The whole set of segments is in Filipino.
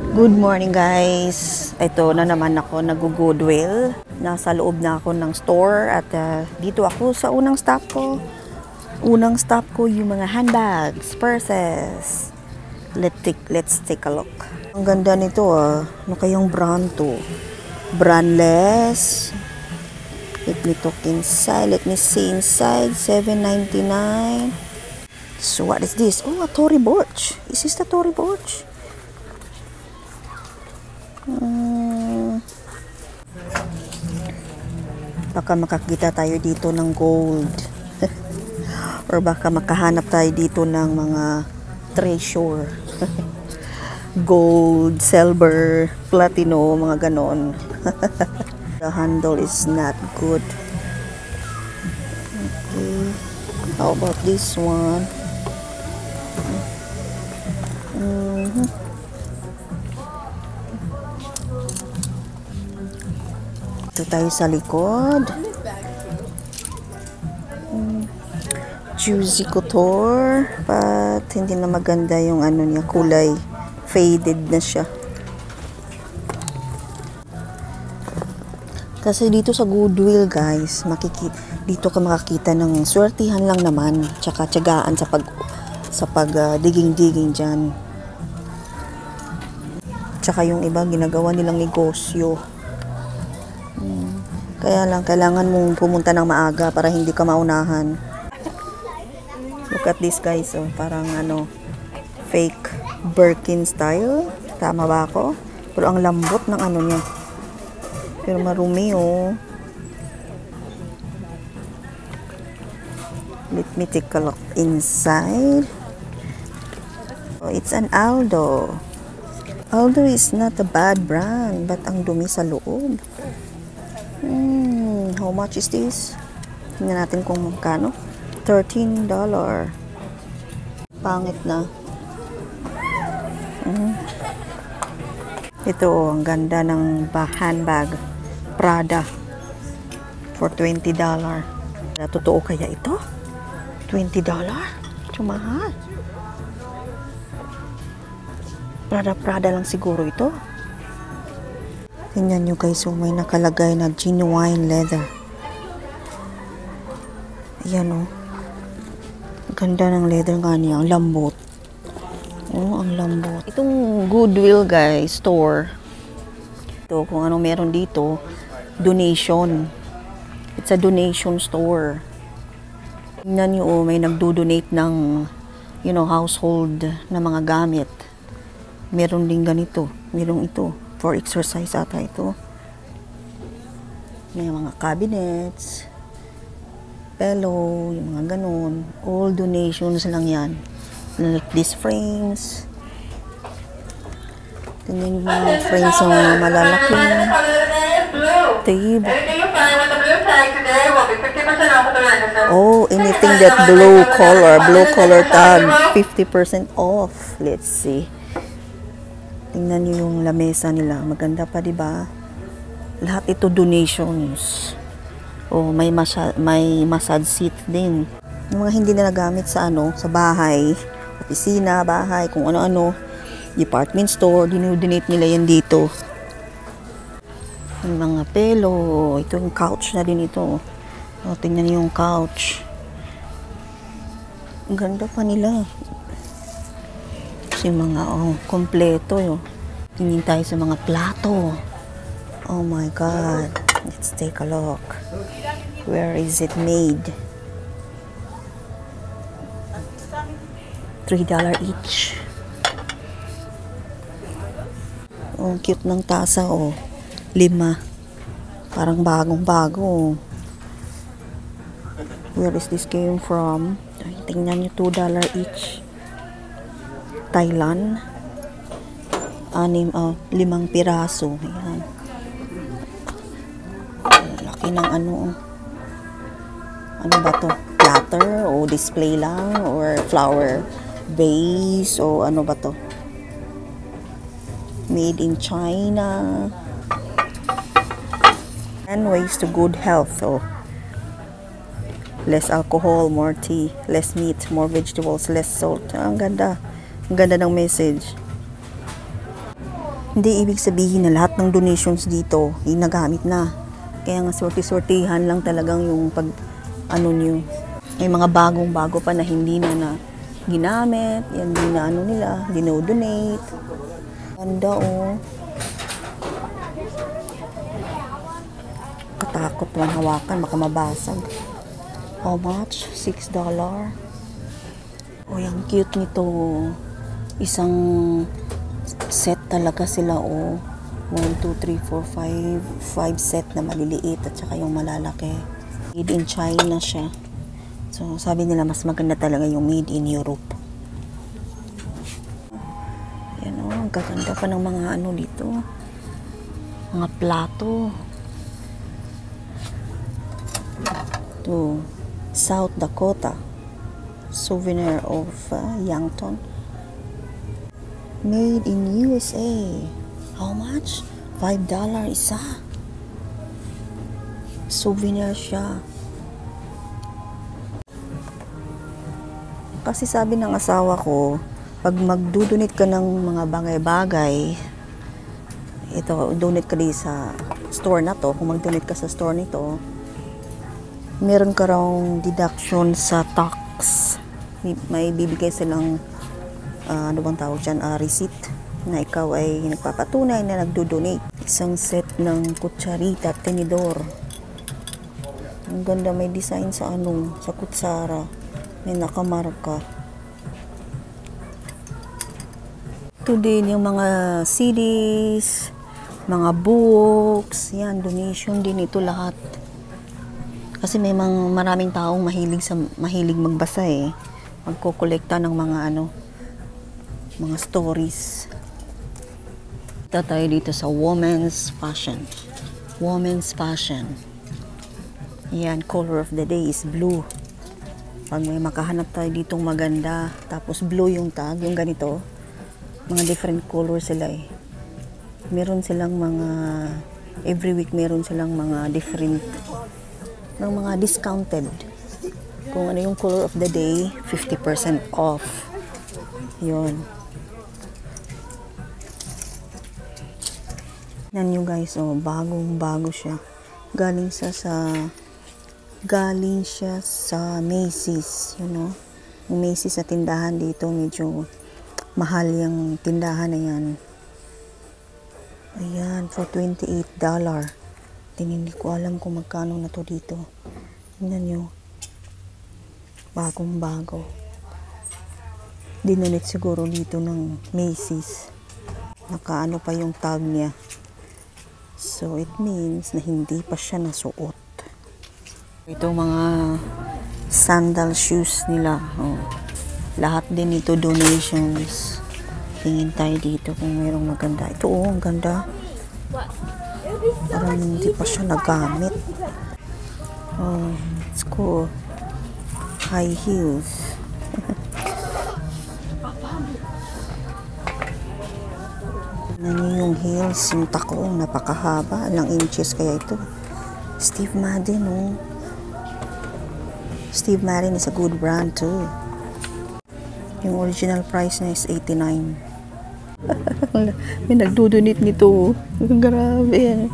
Good morning guys! Ito na naman ako nag-Goodwill. Nasa loob na ako ng store at dito ako sa unang stop ko. Unang stop ko yung mga handbags, purses. Let's take a look. Ang ganda nito ah. Ano kayang brand to? Brandless. Let me talk inside. Let me see inside. $7.99. So what is this? Oh, a Tory Burch. Is this the Tory Burch? Baka makakita tayo dito ng gold. Or baka makahanap tayo dito ng mga treasure. Gold, silver, platino, mga ganon. The handle is not good. Okay. How about this one? Ito tayo sa likod. Juicy Couture. But hindi na maganda yung ano niya, kulay. Faded na siya. Kasi dito sa Goodwill guys, dito ka makakita ng swertihan lang naman. Tsaka tiyagaan sa pag digging dyan. Tsaka yung iba ginagawa nilang negosyo. Kaya lang, kailangan mong pumunta ng maaga para hindi ka maunahan. Look at this guys, oh, parang ano, fake Birkin style. Tama ba ako? Pero ang lambot ng ano niya. Pero marumi, oh. Let me take a look inside. Oh, it's an Aldo. Aldo is not a bad brand, but ang dumi sa loob. How much is this? Tingnan natin kung magkano. $13. Pangit na. Ito, ang ganda ng handbag. Prada. For $20. Totoo kaya ito? $20? Mahal. Prada lang siguro ito. Tingnan nyo guys, so may nakalagay na genuine leather. Ayan o. Ganda ng leather nga niya. Ang lambot. Oh, ang lambot. Itong Goodwill guys, store. Ito, kung ano meron dito, donation. It's a donation store. Tingnan nyo, oh, may nagdo-donate ng, household na mga gamit. Meron din ganito. Meron ito. For exercise ata ito. May mga cabinets, pillow, yung mga ganun. All donations lang yan. Like these frames. Tingnan yung mga frames ng mga malalaking table. Oh, anything that blue color tag, 50% off. Let's see. Tingnan niyo yung lamesa nila. Maganda pa, di ba? Lahat ito donations. Oh, may massage seat din. Yung mga hindi na nagamit sa sa bahay, opisina, bahay, kung ano-ano, department store, dinodonate nila yan dito. Yung mga pelo, ito yung couch na din ito. Oh, tingnan niyo yung couch. Ang ganda pa nila. Yung mga kompleto yun. Tingin tayo sa mga plato. Oh my god, let's take a look. Where is it made? $3 each. Oh, cute ng tasa, oh. 5. Parang bagong-bago. Where is this came from? Tingnan nyo, $2 each. Thailand. 5 piraso. Ayan. Laki ng ano ba to? Platter o display lang or flower vase o ano ba to? Made in China. And ways to good health. Oh. Less alcohol, more tea, less meat, more vegetables, less salt. Ang ganda. Ang ganda ng message. Hindi ibig sabihin na lahat ng donations dito ay nagamit na. Kaya nga sorti-sortihan lang talagang yung pag ano nyo. May mga bagong-bago pa na hindi na ginamit. Yan din na ano nila, dinodonate. Ganda oh. Katakot man hawakan, baka mabasag. How much? $6. Oh, yung cute nito. Isang set talaga sila oh. 1, 2, 3, 4, 5 set na maliliit at saka yung malalaki. Made in China siya. So sabi nila mas maganda talaga yung made in Europe. Yan oh, ang gaganda pa ng mga ano dito. Mga plato. To South Dakota. Souvenir of Yankton. Made in USA. How much? $5 isa. Souvenir siya. Kasi sabi ng asawa ko, pag magdudonate ka ng mga bagay-bagay, ito, donate ka din sa store na to, kung mag-donate ka sa store nito, meron ka raw deduction sa tax. May bibigay silang, ano bang tawag dyan, receipt na ikaw ay nagpapatunay na nagdo-donate. Isang set ng kutsarita, tinidor. Ang ganda, may design sa ano, sa kutsara. May nakamarka. Ito din yung mga CDs, mga books, yan, donation din ito lahat. Kasi may maraming taong mahilig magbasa eh. Magkokolekta ng mga ano, mga stories. Ito tayo dito sa women's fashion. Women's fashion. Yan, color of the day is blue. Pag may makahanap tayo ditong maganda, tapos blue yung tag, yung ganito, mga different colors sila eh. Meron silang mga, every week meron silang mga different, ng mga discounted. Kung ano yung color of the day, 50% off. Yun. Yan nyo guys, oh, bagong-bago siya. Galing siya sa Macy's, you know. Yung Macy's sa tindahan dito, medyo mahal yung tindahan na yan. Ayan, for $28. Hindi ko alam kung magkano na to dito. Tingnan nyo. Bagong-bago. Dinonate siguro dito ng Macy's. Nakaano pa yung tag niya. So, it means na hindi pa siya nasuot. Ito mga sandal shoes nila. Oh. Lahat din ito donations. Tingin tayo dito kung mayroong maganda. Ito oh, ang ganda. Parang hindi pa siya nagamit. Oh, it's cool. High heels. Yung heels, yung tako, napakahaba. Ilang inches kaya ito. Steve Madden, oh. Steve Madden is a good brand too. Yung original price na is $89. May nagdodonate nito. Grabe.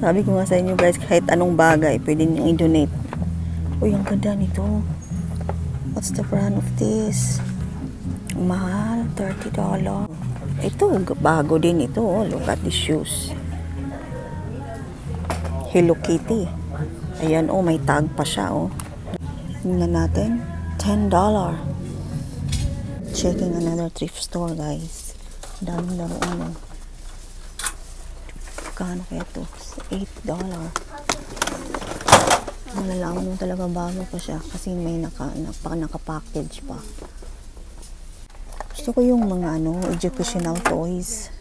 Sabi ko nga sa inyo guys, kahit anong bagay, pwede nyo i-donate. Uy, ang ganda nito. What's the brand of this? Mahal, $30. Ito, bago din ito. Oh. Look at the shoes. Hello Kitty. Ayan, oh, may tag pa siya, oh. Tingnan natin. $10. Checking another thrift store, guys. Daming laruan, oh. Kano kaya ito? $8. Malalaman mo talaga bago pa siya kasi may naka-package pa. Gusto ko yung mga ano, educational toys.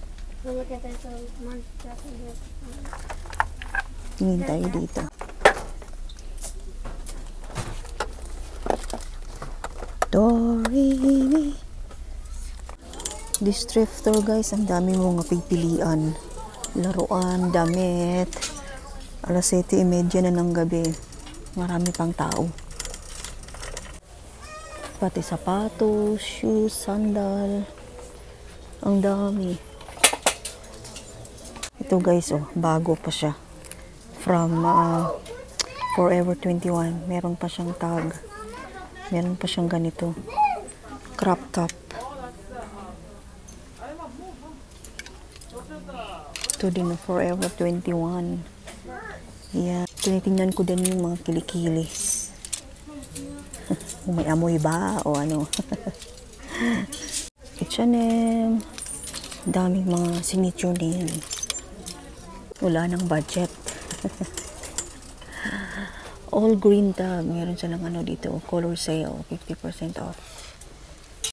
Tingin tayo dito. Doremi. This thrift store guys, ang dami mong pipilian. Laruan, damit. Alas 7:30 na ng gabi. Marami pang tao. Pati sapatos, shoes, sandal. Ang dami. Ito guys, oh, bago pa siya. From Forever 21. Meron pa siyang tag. Meron pa siyang ganito. Crop top. Ito din, Forever 21. Yeah. Tinitingnan ko din yung mga kilikili. May amoy ba o ano? H&M. Daming mga signature din. Wala nang budget. All green tag. Meron silang ano dito. Color sale. 50% off.